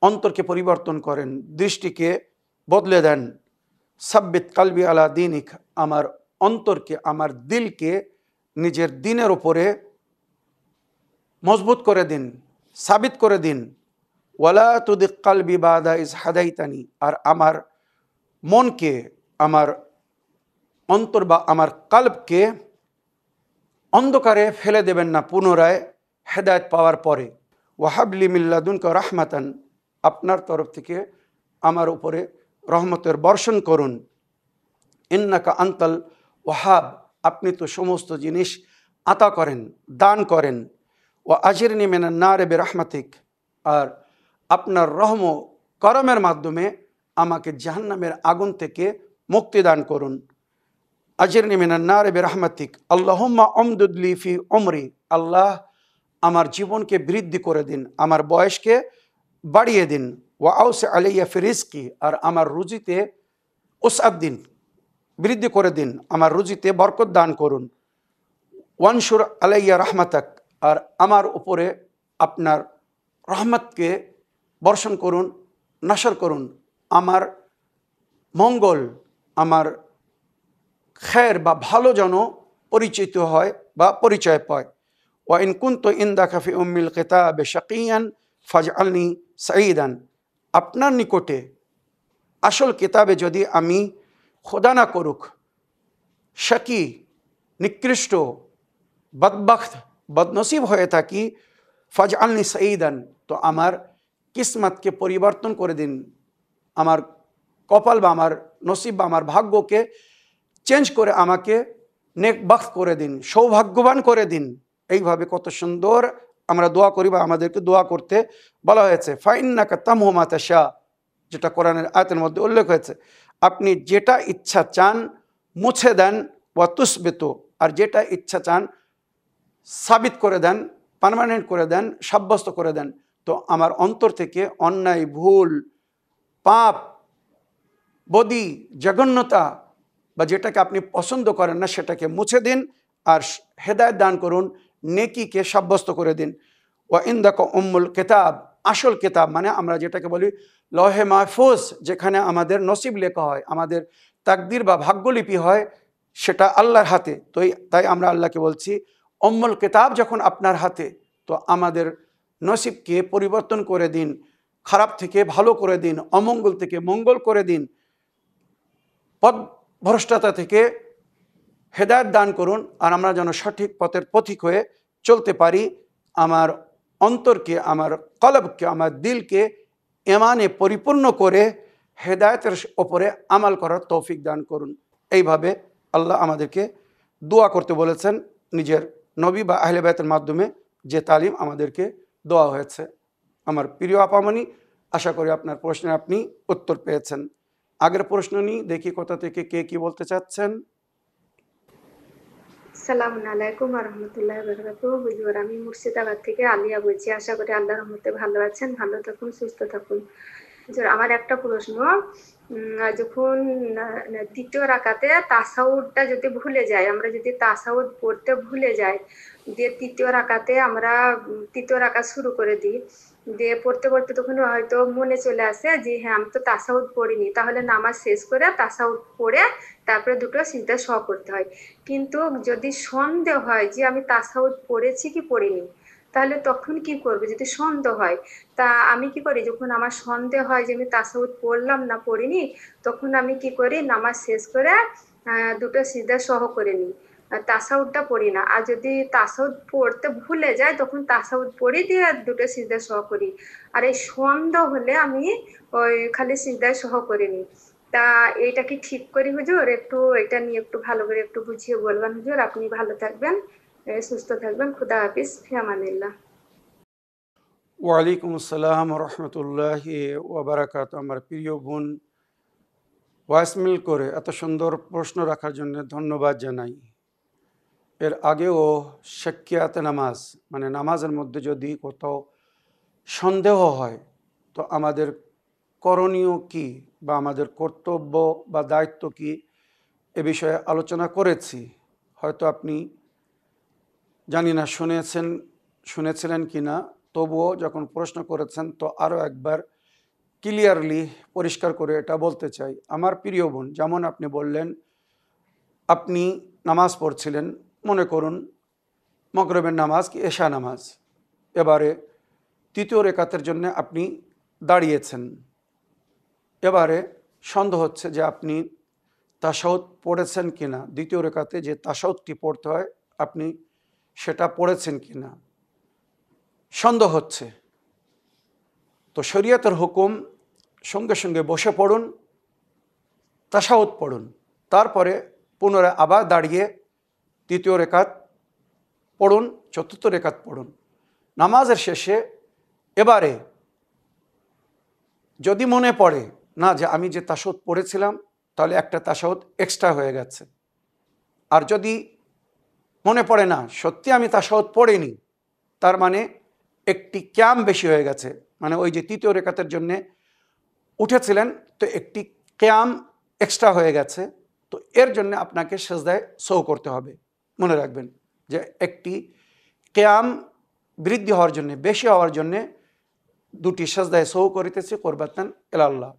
অন্তরকে পরিবর্তন করেন, দৃষ্টিকে বদলে দেন। সাব্বিত কালবি আলা দীনিক, আমার অন্তরকে, আমার দিলকে নিজের দিনের ওপরে মজবুত করে দিন, সাবিত করে দিন। ওয়ালা তুদিক কালবি বাদা ইজ হাদাইতানি, আর আমার মনকে, আমার অন্তর বা আমার কালবকে অন্ধকারে ফেলে দেবেন না পুনরায় হেদায়েত পাওয়ার পরে। ওয়াহাবলি মিল্লাদুনকা রাহমাতান, আপনার তরফ থেকে আমার উপরে রহমতের বর্ষণ করুন। ইন্নাকা আনতাল ওয়াহাব, আপনি তো সমস্ত জিনিস আতা করেন, দান করেন। ও আজিরনি মিনান নারে বিরহমাতিক, আর আপনার রহম করমের মাধ্যমে আমাকে জাহান্নামের আগুন থেকে মুক্তি দান করুন। আজিরনি মিনান নারে বিরহমাতিক আল্লাহুম্মা উমদুদলি ফি উমরি, আল্লাহ আমার জীবনকে বৃদ্ধি করে দিন, আমার বয়সকে বাড়িয়ে দিন। ওয়া আউসি আলাইয়া ফি রিজকি, আর আমার রুজিতে উসআত দিন, বৃদ্ধি করে দিন, আমার রুজিতে বরকত দান করুন। ওয়ানশুর আলাইয়া রহমাতাক, আর আমার উপরে আপনার রহমতকে বর্ষণ করুন, নাশর করুন। আমার মঙ্গল, আমার খের বা ভালো যেন পরিচিত হয় বা পরিচয় পায়। ওয়া ইন কুনতু ইনদাকা ফি উম্মিল কিতাবি শাকিয়ান ফাজআলনি সাঈদান। আপনার নিকটে আসল কিতাবে যদি আমি খোদা না করুক শাকি, নিকৃষ্ট, বদবখত, বদনসিব হয়ে থাকি, ফাজআলনি সাঈদান, তো আমার কিসমতকে পরিবর্তন করে দিন, আমার কপাল বা আমার নসিব বা আমার ভাগ্যকে চেঞ্জ করে আমাকে নেকবখত করে দিন, সৌভাগ্যবান করে দিন। এইভাবে কত সুন্দর আমরা দোয়া করি বা আমাদেরকে দোয়া করতে বলা হয়েছে। ফাইন্নাকা তামহু মা তাশা, যেটা কোরআনের আয়াতের মধ্যে উল্লেখ হয়েছে। আপনি যেটা ইচ্ছা চান মুছে দেন, ওয়া তুসবিতু, আর যেটা ইচ্ছা চান সাবিত করে দেন, পার্মানেন্ট করে দেন, সাব্যস্ত করে দেন। তো আমার অন্তর থেকে অন্যায়, ভুল, পাপ, বদি, জঘন্যতা বা যেটাকে আপনি পছন্দ করেন না সেটাকে মুছে দিন, আর হেদায়েত দান করুন, নেকিকে সাব্যস্ত করে দিন। ওয়া ইনদাকা উম্মুল কিতাব, আসল কিতাব মানে আমরা যেটাকে বলি লহে মাহফুজ, যেখানে আমাদের নসিব লেখা হয়, আমাদের তাকদির বা ভাগ্যলিপি হয়, সেটা আল্লাহর হাতে। তো তাই আমরা আল্লাহকে বলছি উম্মুল কিতাব যখন আপনার হাতে, তো আমাদের নসিবকে পরিবর্তন করে দিন, খারাপ থেকে ভালো করে দিন, অমঙ্গল থেকে মঙ্গল করে দিন, পথ ভ্রষ্টতা থেকে হেদায়েত দান করুন, আর আমরা যেন সঠিক পথের পথিক হয়ে চলতে পারি। আমার অন্তরকে, আমার কলবকে, আমার দিলকে ইমানে পরিপূর্ণ করে হেদায়েতের ওপরে আমাল করার তৌফিক দান করুন। এইভাবে আল্লাহ আমাদেরকে দোয়া করতে বলেছেন নিজের নবী বা আহলে বায়তের মাধ্যমে, যে তালিম আমাদেরকে দেওয়া হয়েছে। আমার প্রিয় আপামনি, আশা করি আপনার প্রশ্নে আপনি উত্তর পেয়েছেন। আগের প্রশ্ন নিই, দেখি কোথা থেকে কে কি বলতে চাচ্ছেন। আসসালামু আলাইকুম ওয়া রাহমাতুল্লাহি ওয়া বারাকাতুহু। হুজুর, আমি মুর্শিদাবাদ থেকে আলিয়া বলছি। আশা করি আল্লাহর রহমতে ভালো আছেন, ভালো থাকুন, সুস্থ থাকুন। হুজুর, আমার একটা প্রশ্ন, যখন তৃতীয় রাকাতে তাসাউদটা যদি ভুলে যাই, আমরা যদি তাসাউদ পড়তে ভুলে যাই, দিয়ে তৃতীয় রাকাতে আমরা তৃতীয় রাকাত শুরু করে দিই, দিয়ে পড়তে পড়তে তখন হয়তো মনে চলে আসে যে হ্যাঁ আমি তো তাসাউদ পড়িনি, তাহলে নামাজ শেষ করে তাসাউদ পড়ে তারপরে দুটো সিজদা সহ করতে হয়। কিন্তু যদি সন্দেহ হয় যে আমি তাসাউদ পড়েছি কি পড়িনি, তাহলে তখন কি করবে যদি সন্দেহ হয়? তা আমি কি করি, যখন আমার সন্দেহ হয় যে আমি তাসাউদ পড়লাম না পড়িনি, তখন আমি কি করি, নামাজ শেষ করে দুটো সিজদা সহ করে নিই, তাসাউদটা পড়ি না। আর যদি তাসাউদ পড়তে ভুলে যায় তখন তাসাউদ পড়ি দিয়ে দুটো সিজদা সহ করি। আর এই সন্দেহ হলে আমি ওই খালি সিজদায় সহ করে নিই। তা এইটা কি ঠিক করি হুজুর? একটু এটা নিয়ে একটু ভালো করে একটু বুঝিয়ে বলবেন হুজুর। আপনি ভালো থাকবেন, সুস্থ থাকবেন। খুদা হাফিজ, ফি আমানিল্লাহ। ওয়ালাইকুম আসসালাম রহমতুল্লাহি ওয়াবারাকাত। আমার প্রিয় বোন, ভয়েসমেল করে এত সুন্দর প্রশ্ন রাখার জন্য ধন্যবাদ জানাই। এর আগেও শাক্কিয়াতে নামাজ মানে নামাজের মধ্যে যদি কোথাও সন্দেহ হয়, তো আমাদের করণীয় কি বা আমাদের কর্তব্য বা দায়িত্ব কি, এ বিষয়ে আলোচনা করেছি। হয়তো আপনি জানি না শুনেছিলেন কি না, তবুও যখন প্রশ্ন করেছেন তো আরও একবার ক্লিয়ারলি পরিষ্কার করে এটা বলতে চাই। আমার প্রিয় বোন, যেমন আপনি বললেন আপনি নামাজ পড়ছিলেন, মনে করুন মাগরিবের নামাজ কি এশা নামাজ, এবারে তৃতীয় রেকাতের জন্য আপনি দাঁড়িয়েছেন, এবারে সন্দেহ হচ্ছে যে আপনি তাশাহুদ পড়েছেন কিনা, দ্বিতীয় রেকাতে যে তাশাহুদটি পড়তে হয় আপনি সেটা পড়েছেন কিনা সন্দেহ হচ্ছে। তো শরীয়তের হুকুম, সঙ্গে সঙ্গে বসে পড়ুন, তাশাহুদ পড়ুন, তারপরে পুনরায় আবার দাঁড়িয়ে তৃতীয় রেকাত পড়ুন, চতুর্থ রেকাত পড়ুন। নামাজের শেষে এবারে যদি মনে পড়ে না যে আমি যে তাশাহুদ পড়েছিলাম, তাহলে একটা তাশাহুদ এক্সট্রা হয়ে গেছে। আর যদি মনে পড়ে না সত্যি আমি তাশাহুদ পড়িনি, তার মানে একটি ক্যাম বেশি হয়ে গেছে, মানে ওই যে তৃতীয় রেকাতের জন্যে উঠেছিলেন তো একটি ক্যাম এক্সট্রা হয়ে গেছে, তো এর জন্য আপনাকে সেজদায় সৌ করতে হবে। মনে রাখবেন যে একটি ক্যাম বৃদ্ধি হওয়ার জন্যে, বেশি হওয়ার জন্যে দুটি সেজদায় সহু করিতেছি কুরবাতান ইলাল্লাহ।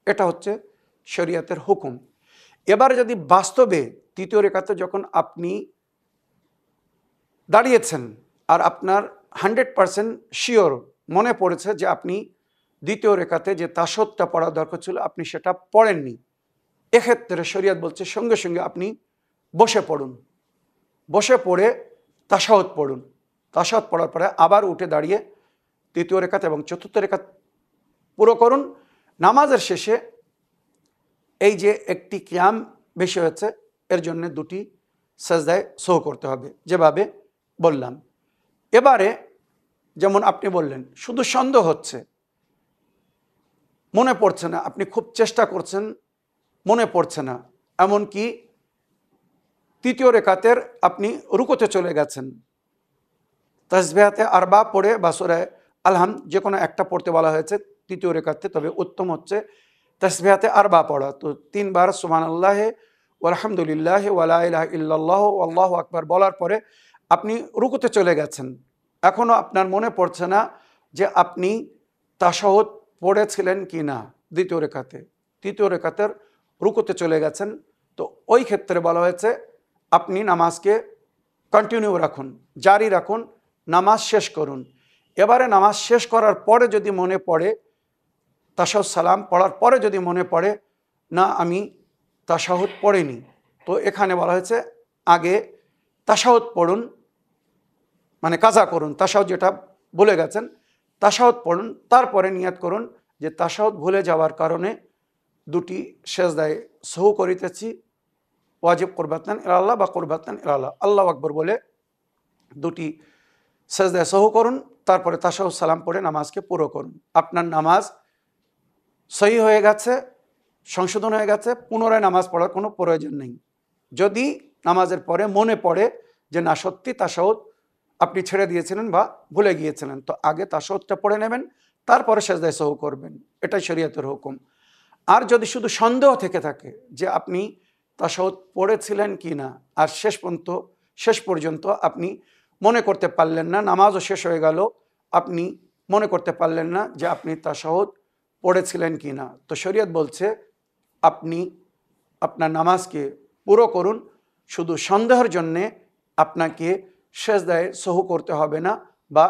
এটা হচ্ছে শরীয়তের হুকুম। এবার যদি বাস্তবে তৃতীয় রেখাতে যখন আপনি দাঁড়িয়েছেন আর আপনার 100% শিওর মনে পড়েছে যে আপনি দ্বিতীয় রেখাতে যে তাশাহুদটা পড়া দরকার ছিল আপনি সেটা পড়েননি, এক্ষেত্রে শরীয়ত বলছে সঙ্গে সঙ্গে আপনি বসে পড়ুন, বসে পড়ে তাশাহুদ পড়ুন। তাশাহুদ পড়ার পরে আবার উঠে দাঁড়িয়ে তৃতীয় রেখাত এবং চতুর্থ রেখাত পুরো করুন। নামাজের শেষে এই যে একটি কিয়াম বেশি হয়েছে এর জন্য দুটি সেজদায় সহু করতে হবে যেভাবে বললাম। এবারে যেমন আপনি বললেন শুধু সন্দেহ হচ্ছে, মনে পড়ছে না, আপনি খুব চেষ্টা করছেন, মনে পড়ছে না, এমনকি তৃতীয় রেখাতের আপনি রুকুতে চলে গেছেন, তাসবিহাতে আরবা পড়ে বা সূরা আলহাম যে কোনো একটা পড়তে বলা হয়েছে তৃতীয় রেখাতে, তবে উত্তম হচ্ছে তাসবিহাতে আরবা পড়া। তো 3 বার সুবহানাল্লাহ আলহামদুলিল্লাহ ওয়ালা ইলাহা ইল্লাল্লাহ আল্লাহু আকবার বলার পরে আপনি রুকুতে চলে গেছেন, এখনও আপনার মনে পড়ছে না যে আপনি তাশাহুদ পড়েছিলেন কি না দ্বিতীয় রেখাতে, তৃতীয় রেখাতের রুকুতে চলে গেছেন। তো ওই ক্ষেত্রে বলা হয়েছে আপনি নামাজকে কন্টিনিউ রাখুন, জারি রাখুন, নামাজ শেষ করুন। এবারে নামাজ শেষ করার পরে যদি মনে পড়ে, তাশাহুদ সালাম পড়ার পরে যদি মনে পড়ে না আমি তাশাহুদ পড়িনি, তো এখানে বলা হয়েছে আগে তাশাহুদ পড়ুন, মানে কাজা করুন, তাশাহুদ যেটা ভুলে গেছেন তাশাহুদ পড়ুন, তারপরে নিয়াত করুন যে তাশাহুদ ভুলে যাওয়ার কারণে দুটি সেজদায় সহু করিতেছি, ওয়াজিব কুরবাতান ইলাল্লাহ বা কুরবাতান ইলাল্লাহ, আল্লাহু আকবার বলে দুটি সেজদায় সহু করুন, তারপরে তাশাহুদ সালাম পড়ে নামাজকে পুরো করুন। আপনার নামাজ সহি হয়ে গেছে, সংশোধন হয়ে গেছে, পুনরায় নামাজ পড়ার কোনো প্রয়োজন নেই। যদি নামাজের পরে মনে পড়ে যে না সত্যি তাশাহুদ আপনি ছেড়ে দিয়েছিলেন বা ভুলে গিয়েছিলেন, তো আগে তাশাহুদটা পড়ে নেবেন, তারপরে সেজদায় সহু করবেন, এটাই শরীয়তের হুকুম। আর যদি শুধু সন্দেহ থেকে থাকে যে আপনি তাশাহুদ পড়েছিলেন কি না, আর শেষ পর্যন্ত আপনি মনে করতে পারলেন না, নামাজও শেষ হয়ে গেল, আপনি মনে করতে পারলেন না যে আপনি তাশাহুদ পড়েছিলেন কি না, তো শরীয়ত বলছে আপনি আপনার নামাজকে পুরো করুন, শুধু সন্দেহের জন্যে আপনাকে সেজদায় সহু করতে হবে না বা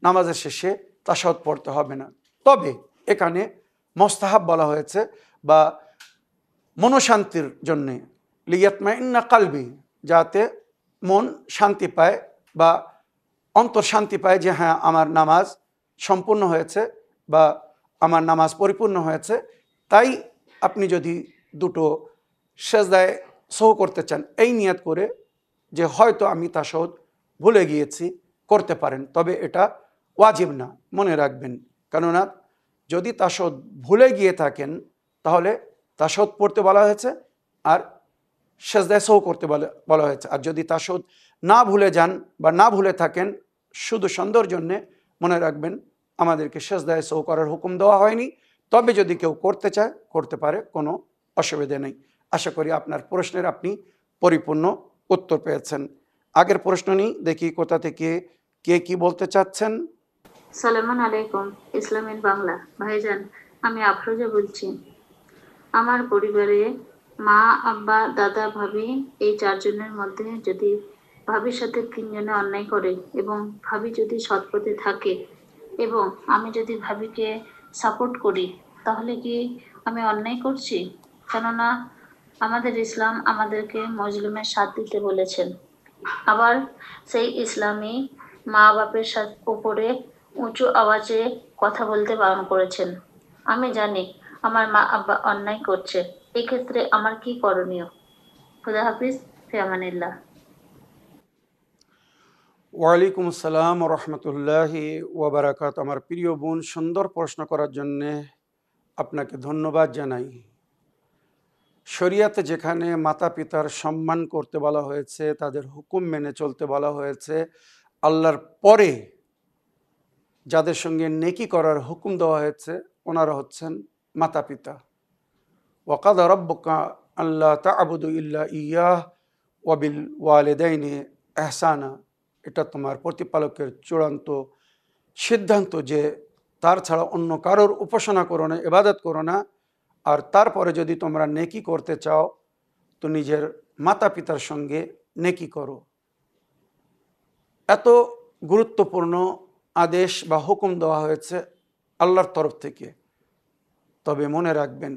নামাজের শেষে তাশাহুদ পড়তে হবে না। তবে এখানে মোস্তাহাব বলা হয়েছে বা মনশান্তির জন্যে, লিয়াতমাইন্না কালবি, যাতে মন শান্তি পায় বা অন্তর শান্তি পায় যে হ্যাঁ আমার নামাজ সম্পূর্ণ হয়েছে বা আমার নামাজ পরিপূর্ণ হয়েছে, তাই আপনি যদি দুটো সেজদায় সহু করতে চান এই নিয়াত করে যে হয়তো আমি তাশাহুদ ভুলে গিয়েছি, করতে পারেন, তবে এটা ওয়াজিব না, মনে রাখবেন। কেননা যদি তাশাহুদ ভুলে গিয়ে থাকেন তাহলে তাশাহুদ পড়তে বলা হয়েছে আর সেজদায় সহু করতে বলা হয়েছে, আর যদি তাশাহুদ না ভুলে যান বা না ভুলে থাকেন শুধু সন্দেহের জন্যে, মনে রাখবেন আমাদেরকে সেজদায় সহু করার হুকুম দেওয়া হয়নি, তবে যদি কেউ করতে চায় করতে পারে, কোনো অসুবিধা নেই। আশা করি আপনার প্রশ্নের আপনি পরিপূর্ণ উত্তর পেয়েছেন। আগের প্রশ্ন নিই, দেখি কোথা থেকে কে কি বলতে চাচ্ছেন। সালামান আলাইকুম, ইসলামিন বাংলা। ভাইজান, আমি আফরোজা বলছি। আমার পরিবারে মা, আব্বা, দাদা, ভাবি এই 4 জনের মধ্যে যদি ভাবির সাথে 3 জনে অন্যায় করে এবং ভাবি যদি সৎপথে থাকে এবং আমি যদি ভাবিকে সাপোর্ট করি, তাহলে কি আমি অন্যায় করছি? কেননা আমাদের ইসলাম আমাদেরকে মজলুমের সাথ দিতে বলেছেন। আবার সেই ইসলামী মা বাপের উপরে উঁচু আওয়াজে কথা বলতে বারণ করেছেন। আমি জানি আমার মা আব্বা অন্যায় করছে, এক্ষেত্রে আমার কি করণীয়? খুদা হাফিজ, ফি আমানিল্লাহ। ওয়ালাইকুম আসসালাম রহমতুল্লাহি ওয়াবারাকাত। আমার প্রিয় বোন, সুন্দর প্রশ্ন করার জন্যে আপনাকে ধন্যবাদ জানাই। শরিয়াতে যেখানে মাতা পিতার সম্মান করতে বলা হয়েছে, তাদের হুকুম মেনে চলতে বলা হয়েছে, আল্লাহর পরে যাদের সঙ্গে নেকি করার হুকুম দেওয়া হয়েছে ওনারা হচ্ছেন মাতা পিতা। ওয়াকাদা রাব্বুকা আল্লা তা'বুদু ইল্লা ইয়াহ ওয়া বিল ওয়ালিদাইনি ইহসানা, এটা তোমার প্রতিপালকের চূড়ান্ত সিদ্ধান্ত যে তার ছাড়া অন্য কারোর উপাসনা করো না, ইবাদত করো না। আর তারপরে যদি তোমরা নেকি করতে চাও তো নিজের মাতা পিতার সঙ্গে নেকি করো। এত গুরুত্বপূর্ণ আদেশ বা হুকুম দেওয়া হয়েছে আল্লাহর তরফ থেকে। তবে মনে রাখবেন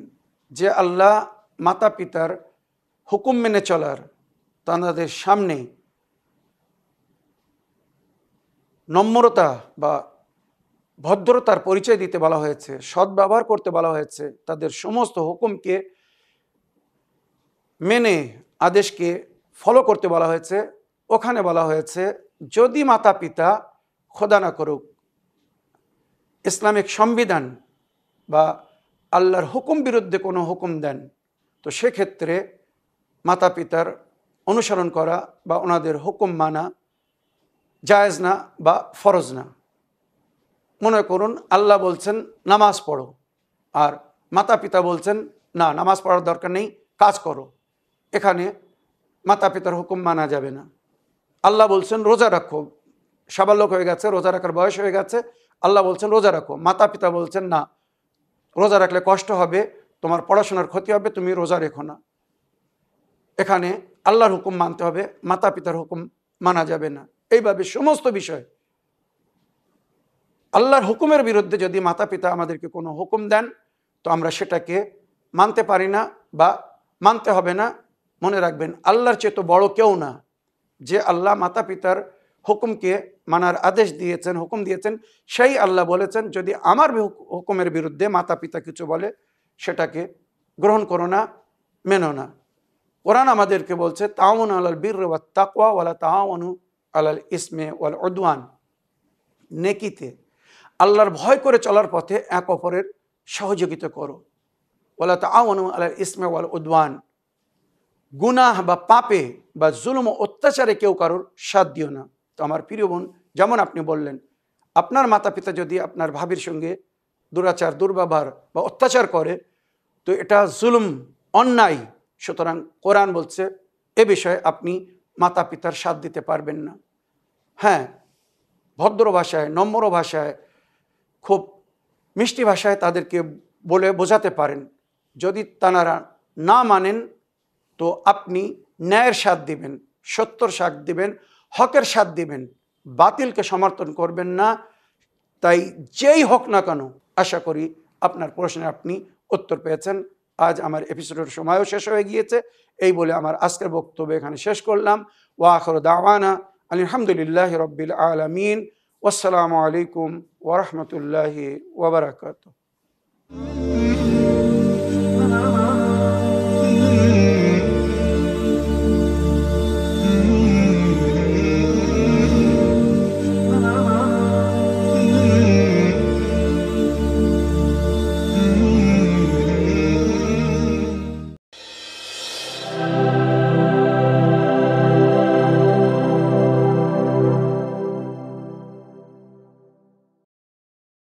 যে আল্লাহ মাতা পিতার হুকুম মেনে চলার, তাদের সামনে নম্রতা বা ভদ্রতার পরিচয় দিতে বলা হয়েছে, সদ্ব্যবহার করতে বলা হয়েছে, তাদের সমস্ত হুকুমকে মেনে আদেশকে ফলো করতে বলা হয়েছে। ওখানে বলা হয়েছে যদি মাতা পিতা খোদা না করুক ইসলামিক সংবিধান বা আল্লাহর হুকুম বিরুদ্ধে কোনো হুকুম দেন, তো সেক্ষেত্রে মাতা পিতার অনুসরণ করা বা ওনাদের হুকুম মানা জায়েজ না বা ফরজ না। মনে করুন আল্লাহ বলছেন নামাজ পড়ো, আর মাতা পিতা বলছেন না নামাজ পড়ার দরকার নেই, কাজ করো। এখানে মাতা পিতার হুকুম মানা যাবে না। আল্লাহ বলছেন রোজা রাখো, সাবালক হয়ে গেছে, রোজা রাখার বয়স হয়ে গেছে, আল্লাহ বলছেন রোজা রাখো, মাতা পিতা বলছেন না রোজা রাখলে কষ্ট হবে, তোমার পড়াশোনার ক্ষতি হবে, তুমি রোজা রেখো না। এখানে আল্লাহর হুকুম মানতে হবে, মাতা পিতার হুকুম মানা যাবে না। এইভাবে সমস্ত বিষয় আল্লাহর হুকুমের বিরুদ্ধে যদি মাতা পিতা আমাদেরকে কোনো হুকুম দেন তো আমরা সেটাকে মানতে পারি না বা মানতে হবে না। মনে রাখবেন আল্লাহর চেয়ে তো বড় কেউ না। যে আল্লাহ মাতা পিতার হুকুমকে মানার আদেশ দিয়েছেন, হুকুম দিয়েছেন, সেই আল্লাহ বলেছেন যদি আমার হুকুমের বিরুদ্ধে মাতা পিতা কিছু বলে সেটাকে গ্রহণ করো না, মেনো না। কোরআন আমাদেরকে বলছে তাওয়ানু আলাল বিররি ওয়াত তাকওয়া ওয়ালা তাওয়ানু আলাল ইসমে ওয়াল উদওয়ান, নেকিতে আল্লাহর ভয় করে চলার পথে এক অপরের সহযোগিতা করো। ওয়ালা তাআওয়ানু আলাল ইসমে ওয়াল উদওয়ান, গুনাহ বা পাপে বা জুলুম ও অত্যাচারে কেউ কারোর সাথ দিও না। তো আমার প্রিয় বোন, যেমন আপনি বললেন আপনার মাতা পিতা যদি আপনার ভাবির সঙ্গে দুরাচার, দুর্ব্যবহার বা অত্যাচার করে তো এটা জুলুম, অন্যায়। সুতরাং কোরআন বলছে এ বিষয়ে আপনি মাতা পিতার সাথ দিতে পারবেন না। হ্যাঁ, ভদ্র ভাষায়, নম্র ভাষায়, খুব মিষ্টি ভাষায় তাদেরকে বলে বোঝাতে পারেন। যদি তারা না মানেন তো আপনি ন্যায়ের সাথ দিবেন, সত্যর সাথ দিবেন, হকের সাথ দিবেন, বাতিলকে সমর্থন করবেন না। তাই যেই হোক না কেন, আশা করি আপনার প্রশ্নে আপনি উত্তর পেয়েছেন। আজ আমার এপিসোডের সময়ও শেষ হয়ে গিয়েছে। এই বলে আমার আজকের বক্তব্য এখানে শেষ করলাম। ওয়া আখিরু দাওয়ানা আলহামদুলিল্লাহি রাব্বিল আলামিন। ওয়াসসালামু আলাইকুম ওয়া রাহমাতুল্লাহি ওয়া বারাকাতুহু।